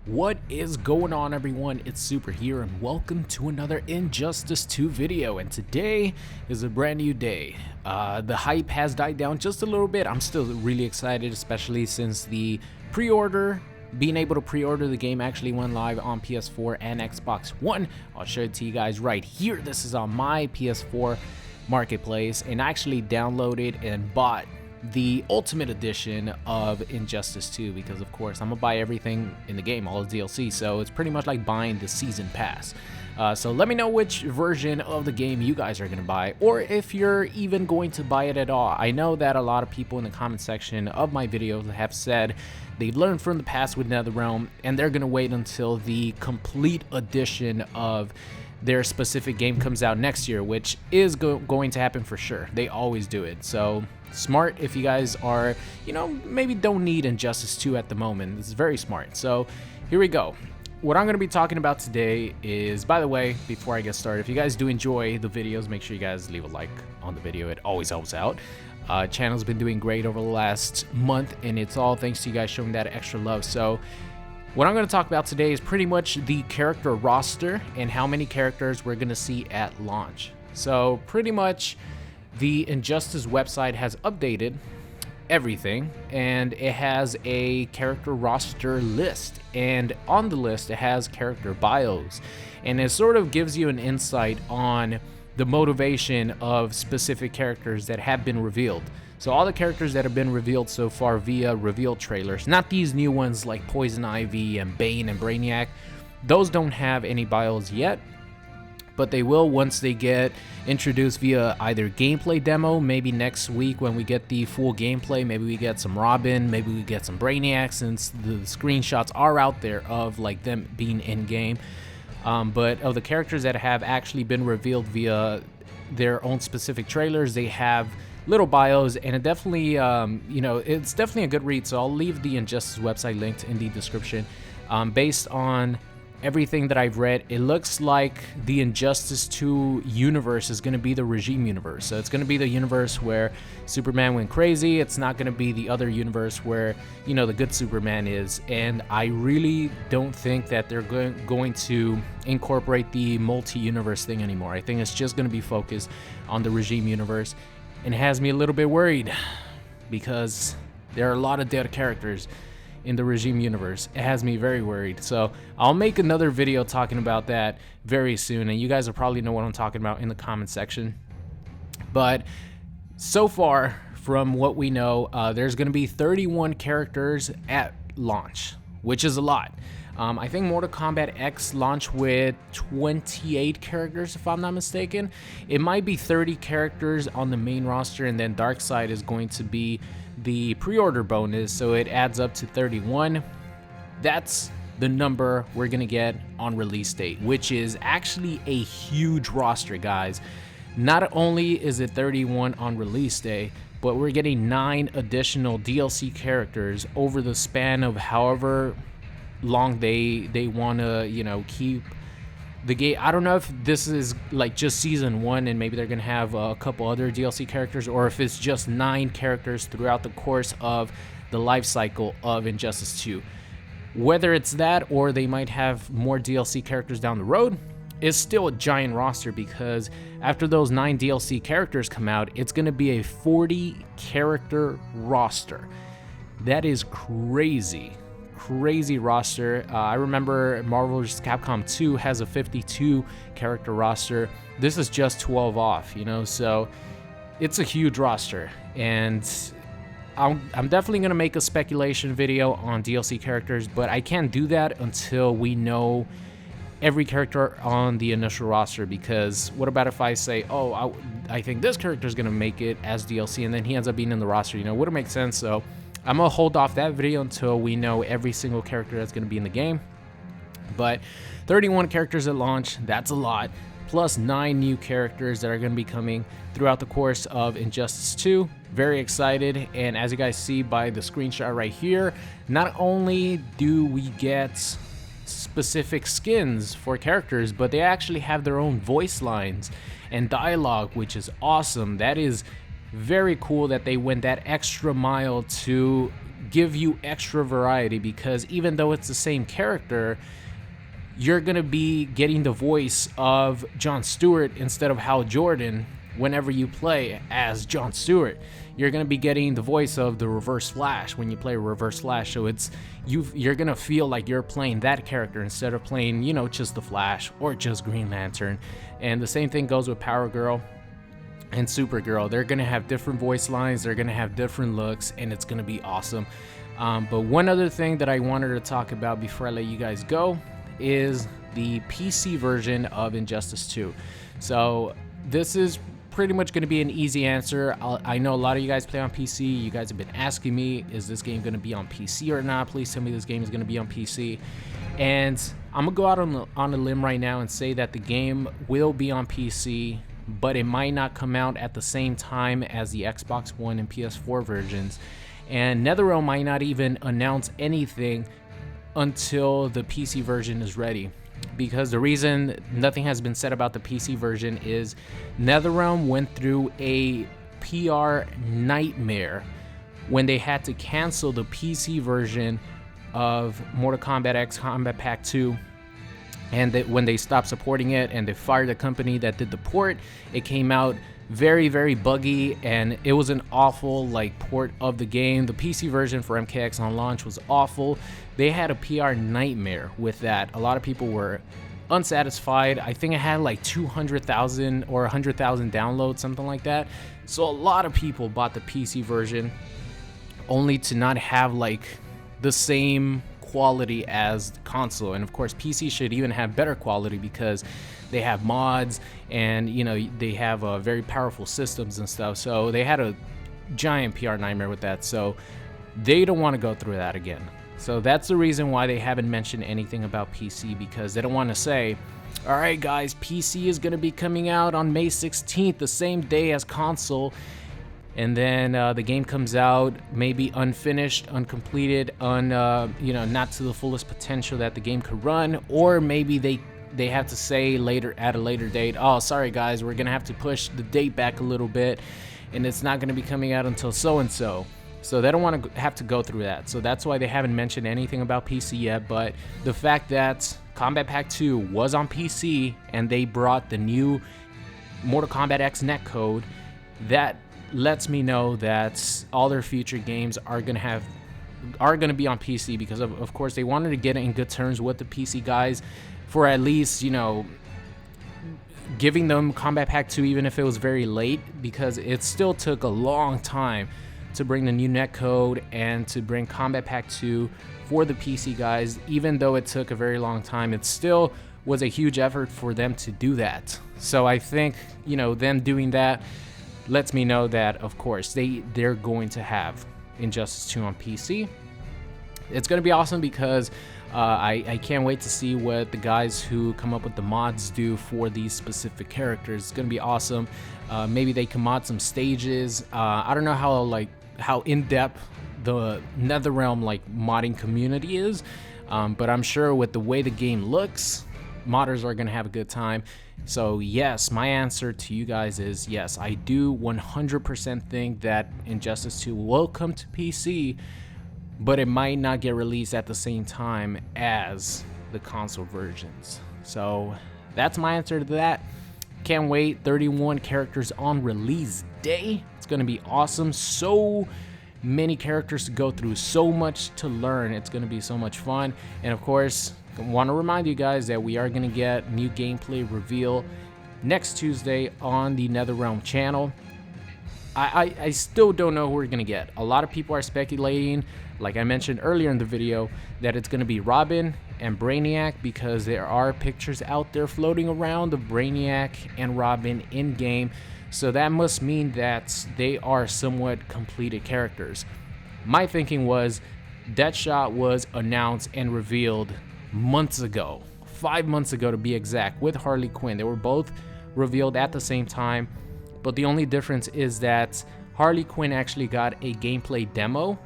What is going on, everyone? It's Super here and welcome to another Injustice 2 video, and today is a brand new day. The hype has died down just a little bit. I'm still really excited, especially since the being able to pre-order the game actually went live on PS4 and Xbox One. I'll show it to you guys right here. This is on my PS4 marketplace, and I actually downloaded and bought the Ultimate Edition of Injustice 2 because, of course, I'm gonna buy everything in the game, all the DLC, so it's pretty much like buying the Season Pass. So let me know which version of the game you guys are gonna buy, or if you're even going to buy it at all. I know that a lot of people in the comment section of my videos have said they've learned from the past with NetherRealm, and they're gonna wait until the complete edition of their specific game comes out next year, which is going to happen for sure. They always do it. So smart if you guys are, maybe don't need Injustice 2 at the moment. This is very smart. So here we go. What I'm going to be talking about today is, by the way, before I get started, if you guys do enjoy the videos, make sure you guys leave a like on the video. It always helps out. Channel's been doing great over the last month, and it's all thanks to you guys showing that extra love. So what I'm going to talk about today is pretty much the character roster and how many characters we're going to see at launch. So pretty much the Injustice website has updated everything, and it has a character roster list, and on the list it has character bios, and it sort of gives you an insight on the motivation of specific characters that have been revealed. So all the characters that have been revealed so far via reveal trailers, not these new ones like Poison Ivy and Bane and Brainiac, those don't have any bios yet, but they will once they get introduced via either gameplay demo, maybe next week when we get the full gameplay. Maybe we get some Robin, maybe we get some Brainiac, since the screenshots are out there of like them being in game. But of the characters that have actually been revealed via their own specific trailers, they have little bios, and it definitely, it's definitely a good read. So I'll leave the Injustice website linked in the description. Based on everything that I've read, it looks like the Injustice 2 universe is going to be the Regime universe. So it's going to be the universe where Superman went crazy. It's not going to be the other universe where, the good Superman is. And I really don't think that they're going to incorporate the multi-universe thing anymore. I think it's just going to be focused on the Regime universe. And it has me a little bit worried because there are a lot of dead characters in the Regime universe. It has me very worried. So I'll make another video talking about that very soon, and you guys will probably know what I'm talking about in the comment section. But so far, from what we know, there's going to be 31 characters at launch, which is a lot. I think Mortal Kombat X launched with 28 characters, if I'm not mistaken. It might be 30 characters on the main roster, and then Darkseid is going to be the pre-order bonus, so it adds up to 31. That's the number we're gonna get on release date, which is actually a huge roster, guys. Not only is it 31 on release day, but we're getting 9 additional DLC characters over the span of however long they want to keep the game. I don't know if this is like just season 1 and maybe they're gonna have a couple other DLC characters, or if it's just 9 characters throughout the course of the life cycle of Injustice 2. Whether it's that or they might have more DLC characters down the road, it's still a giant roster, because after those 9 DLC characters come out, it's gonna be a 40 character roster. That is crazy roster. I remember Marvel vs. Capcom 2 has a 52 character roster. This is just 12 off, so it's a huge roster, and I'm definitely gonna make a speculation video on DLC characters, but I can't do that until we know every character on the initial roster. Because what about if I say, oh, I think this character is gonna make it as DLC, and then he ends up being in the roster? Wouldn't make sense. So I'm gonna hold off that video until we know every single character that's gonna be in the game. But 31 characters at launch, that's a lot, plus 9 new characters that are gonna be coming throughout the course of Injustice 2. Very excited, and as you guys see by the screenshot right here, not only do we get specific skins for characters, but they actually have their own voice lines and dialogue, which is awesome. That is very cool that they went that extra mile to give you extra variety, because even though it's the same character, you're going to be getting the voice of Jon Stewart instead of Hal Jordan. Whenever you play as Jon Stewart, you're going to be getting the voice of the Reverse Flash when you play Reverse Flash. So you're going to feel like you're playing that character instead of playing, you know, just the Flash or just Green Lantern. And the same thing goes with Power Girl and Supergirl. They're going to have different voice lines, they're going to have different looks, and it's going to be awesome. But one other thing that I wanted to talk about before I let you guys go is the PC version of Injustice 2. So this is pretty much going to be an easy answer. I know a lot of you guys play on PC. You guys have been asking me, is this game going to be on PC or not? Please tell me this game is going to be on PC. And I'm going to go out on a limb right now and say that the game will be on PC, but it might not come out at the same time as the Xbox One and PS4 versions. And NetherRealm might not even announce anything until the PC version is ready. Because the reason nothing has been said about the PC version is NetherRealm went through a PR nightmare when they had to cancel the PC version of Mortal Kombat X Combat Pack 2. And when they stopped supporting it and they fired the company that did the port, it came out very, very buggy, and it was an awful port of the game. The PC version for MKX on launch was awful. They had a PR nightmare with that. A lot of people were unsatisfied. I think it had 200,000 or 100,000 downloads, something like that. So a lot of people bought the PC version only to not have the same quality as the console. And of course, PC should even have better quality because they have mods and, you know, they have very powerful systems and stuff. So they had a giant PR nightmare with that. So they don't want to go through that again. So that's the reason why they haven't mentioned anything about PC, because they don't want to say, all right, guys, PC is going to be coming out on May 16th, the same day as console. And then the game comes out maybe unfinished, uncompleted, not to the fullest potential that the game could run, or maybe they have to say later at a later date, oh, sorry guys, we're gonna have to push the date back a little bit, and it's not gonna be coming out until so and so. So they don't want to have to go through that. So that's why they haven't mentioned anything about PC yet. But the fact that Combat Pack 2 was on PC and they brought the new Mortal Kombat X netcode, that lets me know that all their future games are gonna be on PC, because of course they wanted to get in good terms with the PC guys for at least, you know, giving them Combat Pack 2 even if it was very late, because it still took a long time to bring the new netcode and to bring Combat Pack 2 for the PC guys. Even though it took a very long time, it still was a huge effort for them to do that. So I think, you know, them doing that lets me know that, of course, they're going to have Injustice 2 on PC. It's going to be awesome because I can't wait to see what the guys who come up with the mods do for these specific characters. It's going to be awesome. Maybe they can mod some stages. I don't know how in-depth the NetherRealm modding community is, but I'm sure with the way the game looks, modders are going to have a good time. So yes, my answer to you guys is yes, I do 100% think that Injustice 2 will come to PC, but it might not get released at the same time as the console versions. So that's my answer to that. Can't wait. 31 characters on release day. It's going to be awesome. So many characters to go through, so much to learn. It's going to be so much fun. And of course, I want to remind you guys that we are going to get new gameplay reveal next Tuesday on the NetherRealm channel. I still don't know who we're going to get. A lot of people are speculating, like I mentioned earlier in the video, that it's going to be Robin and Brainiac, because there are pictures out there floating around of Brainiac and Robin in game. So that must mean that they are somewhat completed characters. My thinking was Deadshot was announced and revealed months ago, 5 months ago to be exact, with Harley Quinn. They were both revealed at the same time, but the only difference is that Harley Quinn actually got a gameplay demo,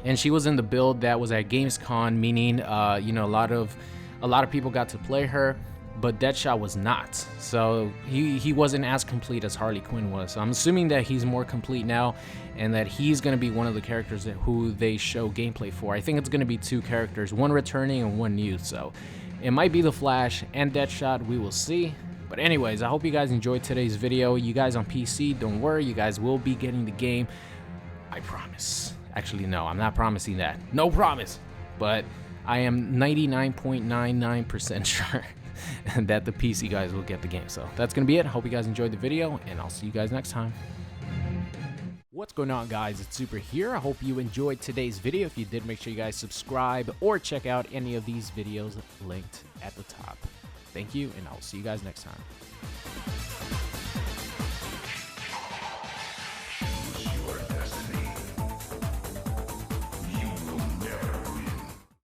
and she was in the build that was at Gamescom, meaning a lot of people got to play her. but Deadshot was not. So he wasn't as complete as Harley Quinn was. So I'm assuming that he's more complete now, and that he's going to be one of the characters who they show gameplay for. I think it's going to be 2 characters, one returning and one new. So it might be the Flash and Deadshot. We will see. But anyways, I hope you guys enjoyed today's video. You guys on PC, don't worry, you guys will be getting the game. I promise. Actually, no, I'm not promising that. No promise. But I am 99.99% sure that the PC guys will get the game. So that's going to be it. Hope you guys enjoyed the video, and I'll see you guys next time. What's going on, guys? It's Super here. I hope you enjoyed today's video. If you did, make sure you guys subscribe or check out any of these videos linked at the top. Thank you, and I'll see you guys next time.